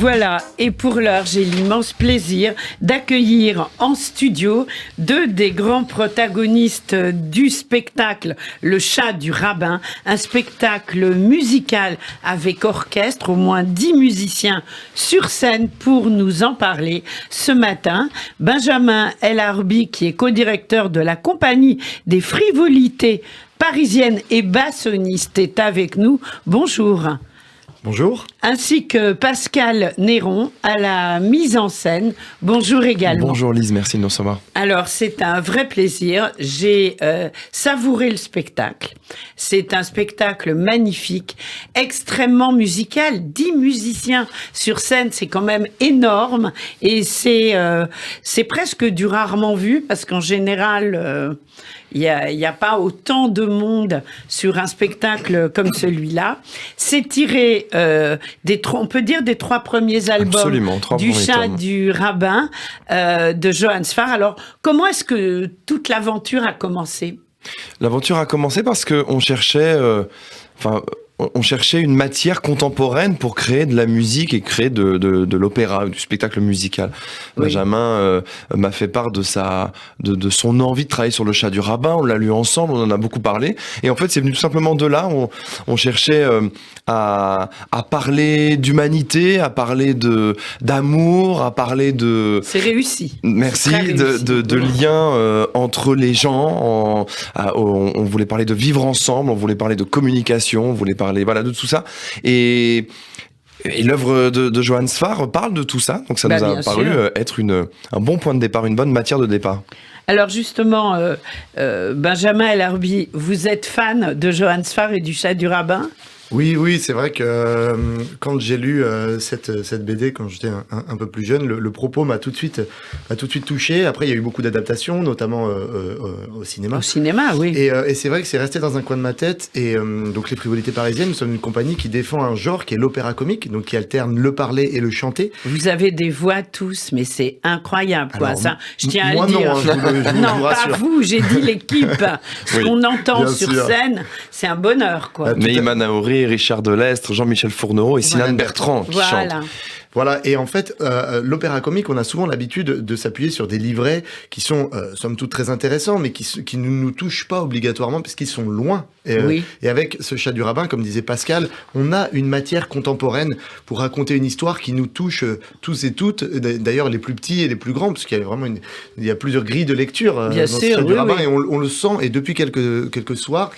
Voilà, et pour l'heure, j'ai l'immense plaisir d'accueillir en studio deux des grands protagonistes du spectacle Le Chat du Rabbin, un spectacle musical avec orchestre, au moins 10 musiciens sur scène pour nous en parler ce matin. Benjamin El Arbi, qui est co-directeur de la compagnie des frivolités parisiennes et bassoniste, est avec nous. Bonjour. Bonjour. Ainsi que Pascal Néron à la mise en scène. Bonjour également. Bonjour Lise, merci de nous recevoir. Alors, c'est un vrai plaisir. J'ai savouré le spectacle. C'est un spectacle magnifique, extrêmement musical. 10 musiciens sur scène, c'est quand même énorme. Et c'est presque du rarement vu, parce qu'en général, il y a pas autant de sur un spectacle comme celui-là. C'est tiré on peut dire des 3 premiers albums du Chat du Rabbin de Johann Sfar. Alors, comment est-ce que toute l'aventure a commencé ? L'aventure a commencé parce qu'on cherchait... on cherchait une matière contemporaine pour créer de la musique et créer de l'opéra, du spectacle musical. Oui. Benjamin m'a fait part de son envie de travailler sur Le Chat du Rabbin. On l'a lu ensemble, on en a beaucoup parlé. Et en fait, c'est venu tout simplement de là. On cherchait à parler d'humanité, à parler d'amour, à parler de... C'est réussi. Merci. De liens entre les gens. On voulait parler de vivre ensemble, on voulait parler de communication, on voulait parler de tout ça. Et l'œuvre de Johann Sfar parle de tout ça. Donc ça nous a paru être un bon point de départ, une bonne matière de départ. Alors justement, Benjamin El Arbi, vous êtes fan de Johann Sfar et du Chat du Rabbin ? Oui, c'est vrai que quand j'ai lu cette BD, quand j'étais un peu plus jeune, le propos m'a tout de suite touché. Après, il y a eu beaucoup d'adaptations, notamment au cinéma. Au cinéma, oui. Et c'est vrai que c'est resté dans un coin de ma tête. Et donc, les Frivolités Parisiennes, nous sommes une compagnie qui défend un genre qui est l'opéra comique, donc qui alterne le parler et le chanter. Vous avez des voix tous, mais c'est incroyable, quoi. Alors, ça, je tiens à le dire. Non, je non, pas vous, j'ai dit l'équipe. Ce qu'on entend sur sûr. Scène, c'est un bonheur, quoi. Naïma Naouri, Richard Delestre, Jean-Michel Fournereau et Sinan Bertrand qui chantent. Voilà, et en fait, l'opéra comique, on a souvent l'habitude de s'appuyer sur des livrets qui sont, somme toute, très intéressants, mais qui ne nous touchent pas obligatoirement, parce qu'ils sont loin. Et avec ce Chat du Rabbin, comme disait Pascal, on a une matière contemporaine pour raconter une histoire qui nous touche tous et toutes, d'ailleurs les plus petits et les plus grands, parce qu'il y a vraiment il y a plusieurs grilles de lecture dans ce Chat du Rabbin, et on le sent, et depuis quelques soirs,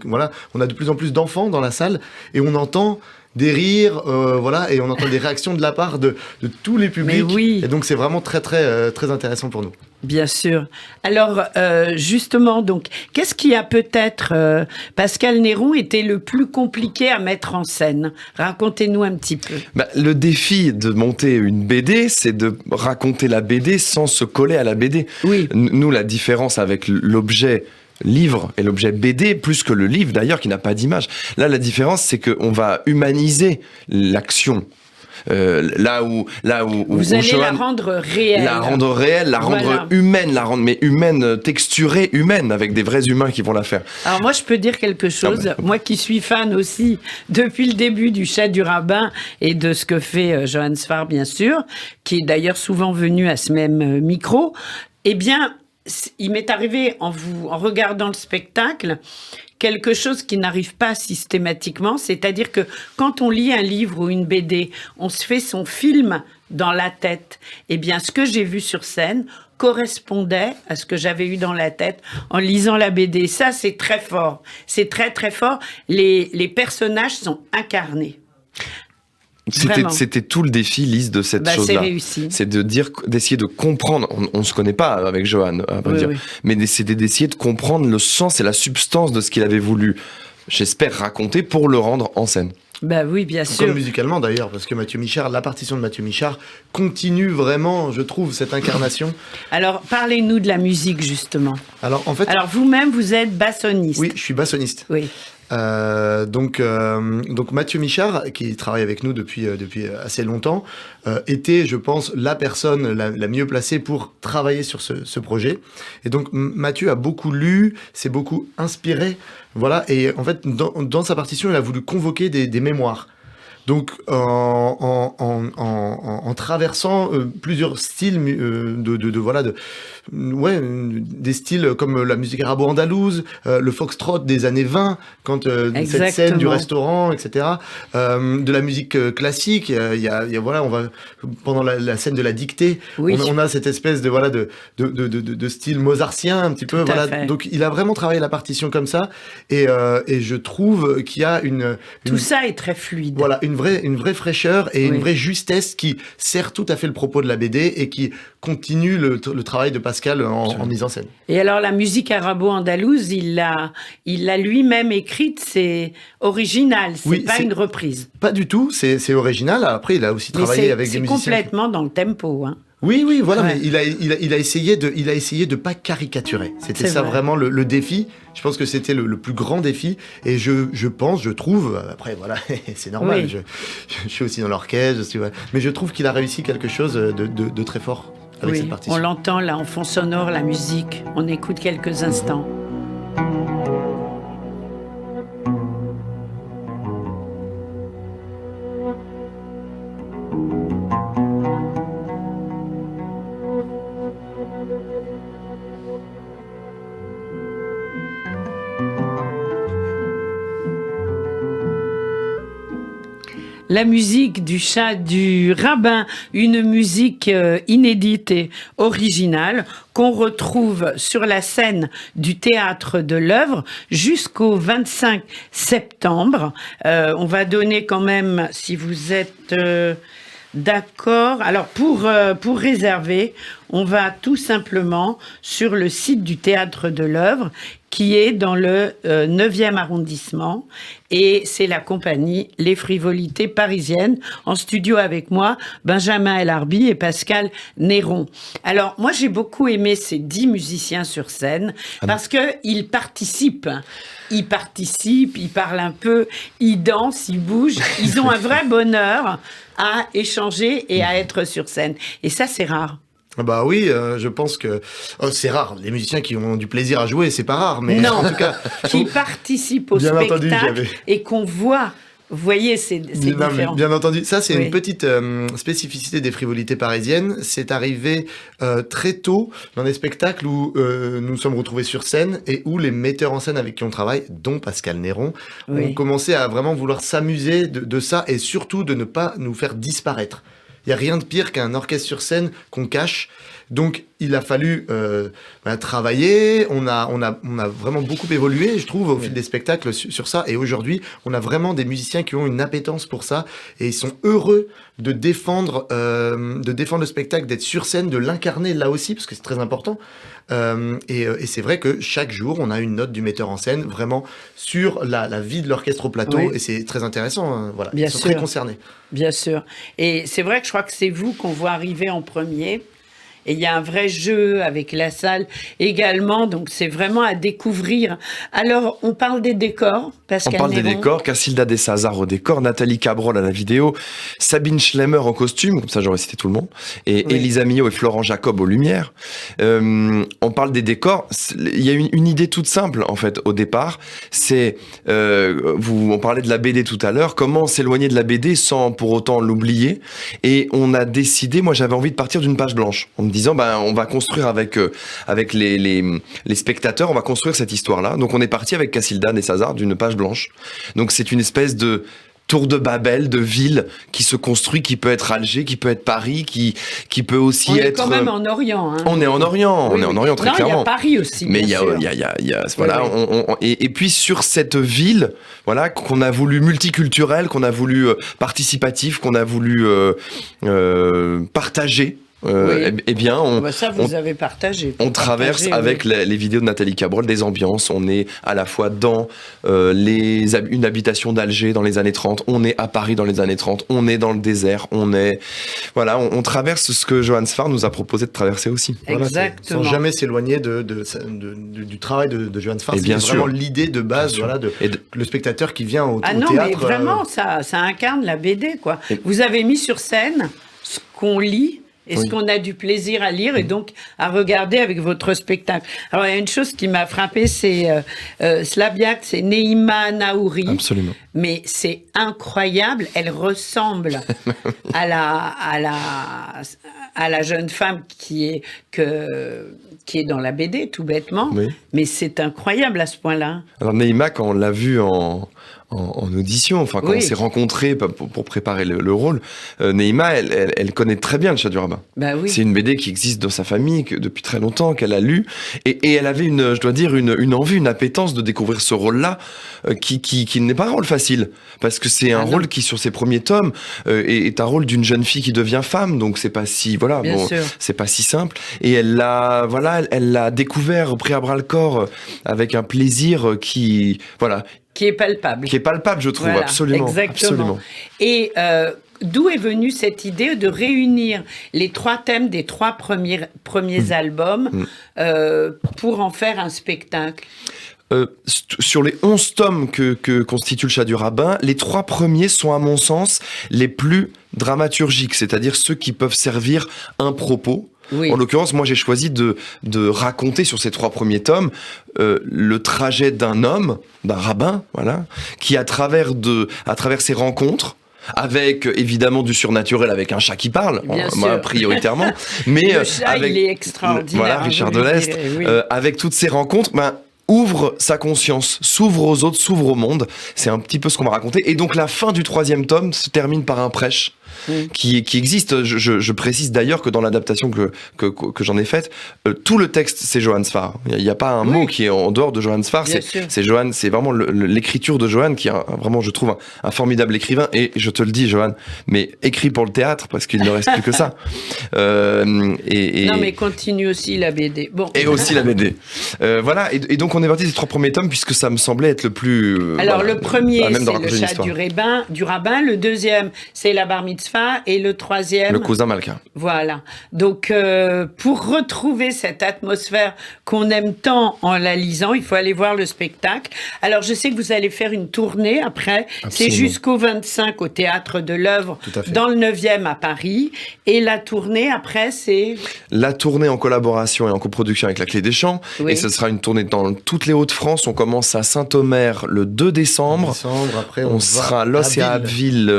voilà, on a de plus en plus d'enfants dans la salle, et on entend des rires, et on entend des réactions de la part de tous les publics. Et donc c'est vraiment très très très intéressant pour nous. Bien sûr. Alors justement, donc, qu'est-ce qui a peut-être, Pascal Néron, été le plus compliqué à mettre en scène ? Racontez-nous un petit peu. Le défi de monter une BD, c'est de raconter la BD sans se coller à la BD. Oui. Nous, la différence avec l'objet livre et l'objet BD, plus que le livre d'ailleurs, qui n'a pas d'image. Là, la différence, c'est qu'on va humaniser l'action. Là où vous allez la rendre réelle. La rendre humaine, mais humaine, texturée, humaine, avec des vrais humains qui vont la faire. Alors moi, je peux dire quelque chose. Moi qui suis fan aussi depuis le début du Chat du Rabbin et de ce que fait Johann Sfar, bien sûr, qui est d'ailleurs souvent venu à ce même micro, eh bien, il m'est arrivé, en regardant le spectacle, quelque chose qui n'arrive pas systématiquement, c'est-à-dire que quand on lit un livre ou une BD, on se fait son film dans la tête. Eh bien, ce que j'ai vu sur scène correspondait à ce que j'avais eu dans la tête en lisant la BD. Ça, c'est très fort. C'est très, très fort. Les personnages sont incarnés. C'était tout le défi, Lise, de cette chose-là. C'est réussi. C'est d'essayer de comprendre. On se connaît pas avec Johann, à vrai dire. Mais d'essayer de comprendre le sens et la substance de ce qu'il avait voulu, j'espère, raconter pour le rendre en scène. Oui, bien sûr. Comme musicalement d'ailleurs, parce que la partition de Mathieu Michard continue vraiment, je trouve, cette incarnation. Alors, parlez-nous de la musique, justement. Alors, en fait... Alors, vous-même, vous êtes bassoniste. Oui, je suis bassoniste. Oui. Donc Mathieu Michard, qui travaille avec nous depuis assez longtemps, était, je pense, la personne la mieux placée pour travailler sur ce projet. Et donc Mathieu a beaucoup lu, s'est beaucoup inspiré, voilà. Et en fait, dans sa partition, il a voulu convoquer des mémoires. Donc, en traversant plusieurs styles des styles comme la musique arabo-andalouse, le foxtrot des années 20, quand cette scène du restaurant, etc. De la musique classique, on va pendant la scène de la dictée, on a cette espèce de style mozartien un petit peu. Voilà. Donc, il a vraiment travaillé la partition comme ça, et je trouve qu'il y a tout ça est très fluide. Voilà, une vraie fraîcheur et une vraie justesse qui sert tout à fait le propos de la BD et qui continue le travail de Pascal en mise en scène. Et alors la musique arabo-andalouse, il l'a lui-même écrite, c'est original, c'est pas une reprise. Pas du tout, c'est original. Après, il a aussi travaillé avec des musiciens. C'est complètement dans le tempo, hein. Oui, voilà, mais il a essayé de pas caricaturer. C'était ça vraiment le défi. Je pense que c'était le plus grand défi. Et je trouve, après voilà, c'est normal. Je suis aussi dans l'orchestre, mais je trouve qu'il a réussi quelque chose de très fort avec cette partition. On l'entend là en fond sonore, la musique. On écoute quelques instants. La musique du Chat du Rabbin, une musique inédite et originale qu'on retrouve sur la scène du Théâtre de l'Œuvre jusqu'au 25 septembre. On va donner quand même, si vous êtes d'accord, alors pour réserver, on va tout simplement sur le site du Théâtre de l'Œuvre qui est dans le 9e arrondissement, et c'est la compagnie Les Frivolités Parisiennes. En studio avec moi, Benjamin El Arbi et Pascal Néron. Alors, moi, j'ai beaucoup aimé ces 10 musiciens sur scène, parce qu'ils participent. Ils participent, ils parlent un peu, ils dansent, ils bougent. Ils ont un vrai bonheur à échanger et à être sur scène. Et ça, c'est rare. Bah oui, je pense que c'est rare. Les musiciens qui ont du plaisir à jouer, c'est pas rare, mais non, en tout cas, qui participent au spectacle et qu'on voit. Vous voyez, c'est différent. Bien entendu. Ça, c'est une petite spécificité des Frivolités Parisiennes. C'est arrivé très tôt dans des spectacles où nous sommes retrouvés sur scène et où les metteurs en scène avec qui on travaille, dont Pascal Néron, ont commencé à vraiment vouloir s'amuser de ça et surtout de ne pas nous faire disparaître. Il n'y a rien de pire qu'un orchestre sur scène qu'on cache. Donc, il a fallu travailler. On a vraiment beaucoup évolué, je trouve, au fil des spectacles sur ça. Et aujourd'hui, on a vraiment des musiciens qui ont une appétence pour ça. Et ils sont heureux de défendre le spectacle, d'être sur scène, de l'incarner là aussi, parce que c'est très important. Et c'est vrai que chaque jour, on a une note du metteur en scène vraiment sur la vie de l'orchestre au plateau. Et c'est très intéressant. Hein, voilà. Ils sont très concernés. Bien sûr. Et c'est vrai que je crois que c'est vous qu'on voit arriver en premier. Et il y a un vrai jeu avec la salle également, donc c'est vraiment à découvrir. Alors, on parle des décors, Pascal Néron. On parle des décors, Cacilda Desazar au décor, Nathalie Cabrol à la vidéo, Sabine Schlemmer en costume, comme ça j'aurais cité tout le monde, et Elisa Millot et Florent Jacob aux lumières. On parle des décors, il y a une idée toute simple en fait au départ, c'est, on parlait de la BD tout à l'heure, comment s'éloigner de la BD sans pour autant l'oublier, et on a décidé, moi j'avais envie de partir d'une page blanche, en me disant on va construire avec les spectateurs, on va construire cette histoire-là. Donc on est parti avec Cacilda Desazar d'une page blanche. Donc c'est une espèce de tour de Babel, de ville qui se construit, qui peut être Alger, qui peut être Paris, qui peut aussi être... On est quand même en Orient. Hein. On est en Orient, on est en Orient très clairement. Il y a Paris aussi. Mais il y a voilà, et puis sur cette ville, voilà, qu'on a voulu multiculturelle, qu'on a voulu participative, qu'on a voulu partager. Eh bien, vous avez partagé. On traverse avec les vidéos de Nathalie Cabrol des ambiances. On est à la fois dans une habitation d'Alger dans les années 30, on est à Paris dans les années 30, on est dans le désert, on traverse ce que Johann Sfar nous a proposé de traverser aussi. Exactement. Sans jamais s'éloigner du travail de Johann Sfar. C'est bien vraiment l'idée de base, le spectateur qui vient au théâtre. Mais vraiment, ça incarne la BD, quoi. Vous avez mis sur scène ce qu'on lit Est-ce qu'on a du plaisir à lire et donc à regarder avec votre spectacle? Alors, il y a une chose qui m'a frappée, c'est Slabiak, c'est Neïma Naouri. Absolument. Mais c'est incroyable, elle ressemble à la jeune femme qui est dans la BD, tout bêtement. Oui. Mais c'est incroyable à ce point-là. Alors Neïma, quand on l'a vue en audition, enfin quand on s'est rencontrés pour préparer le rôle, Neïma, elle connaît très bien le Chat du Rabbin. Bah oui. C'est une BD qui existe dans sa famille depuis très longtemps, qu'elle a lu, et elle avait je dois dire, une envie, une appétence de découvrir ce rôle-là, qui n'est pas un rôle facile, parce que c'est un rôle qui, sur ses premiers tomes, est un rôle d'une jeune fille qui devient femme, donc c'est pas si, voilà, c'est pas si simple, et elle l'a découvert pris à bras le corps avec un plaisir qui est palpable. Qui est palpable, je trouve, absolument. Exactement. Absolument. Et d'où est venue cette idée de réunir les 3 thèmes des 3 premiers albums pour en faire un spectacle? Sur les 11 tomes que constitue le Chat du Rabbin, les 3 premiers sont, à mon sens, les plus dramaturgiques, c'est-à-dire ceux qui peuvent servir un propos. Oui. En l'occurrence, moi, j'ai choisi de raconter sur ces 3 premiers tomes le trajet d'un homme, d'un rabbin, voilà, qui à travers ses rencontres, avec évidemment du surnaturel, avec un chat qui parle, prioritairement, mais le chat, il est extraordinaire. Voilà, Richard de l'Est, avec toutes ces rencontres, ouvre sa conscience, s'ouvre aux autres, s'ouvre au monde. C'est un petit peu ce qu'on m'a raconté. Et donc la fin du 3e tome se termine par un prêche qui existe. Je précise d'ailleurs que dans l'adaptation que j'en ai faite, tout le texte, c'est Johann Sfar. Il n'y a pas un mot qui est en dehors de Johann Sfar. C'est Johann, c'est vraiment l'écriture de Johann qui est vraiment, je trouve, un formidable écrivain. Et je te le dis, Johann, mais écris pour le théâtre parce qu'il ne reste plus que ça. Non, mais continue aussi la BD. Bon. Et aussi la BD. Voilà. Et donc on est parti des 3 premiers tomes puisque ça me semblait être le plus. Alors le premier, c'est le Chat du Rabbin. Le deuxième, c'est la Bar Mitzvah. Et le 3e... Le cousin Malka. Voilà. Donc, pour retrouver cette atmosphère qu'on aime tant en la lisant, il faut aller voir le spectacle. Alors, je sais que vous allez faire une tournée après. Absolument. C'est jusqu'au 25 au Théâtre de l'Œuvre, dans le 9e à Paris. Et la tournée, après, c'est... La tournée en collaboration et en coproduction avec la Clé des Champs. Oui. Et ce sera une tournée dans toutes les Hauts-de-France. On commence à Saint-Omer le 2 décembre. Après, on sera à Los et à Abbeville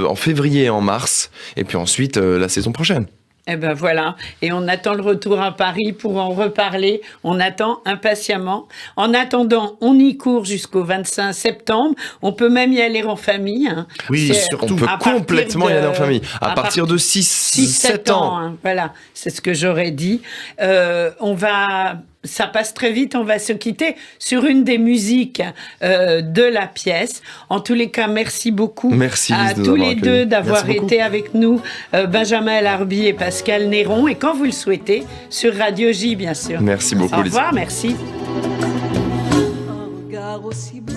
en février et en mars, et puis ensuite la saison prochaine. Eh ben voilà, et on attend le retour à Paris pour en reparler, on attend impatiemment. En attendant, on y court jusqu'au 25 septembre, on peut même y aller en famille. Hein. Oui, surtout. On peut complètement y aller en famille, à partir de 6-7 ans. Hein, voilà, c'est ce que j'aurais dit. Ça passe très vite, on va se quitter sur une des musiques de la pièce. En tous les cas, merci beaucoup à tous les deux d'avoir été avec nous, Benjamin El-Arbi et Pascal Néron, et quand vous le souhaitez, sur Radio J, bien sûr. Merci beaucoup. Au revoir, merci. Un regard aussi bleu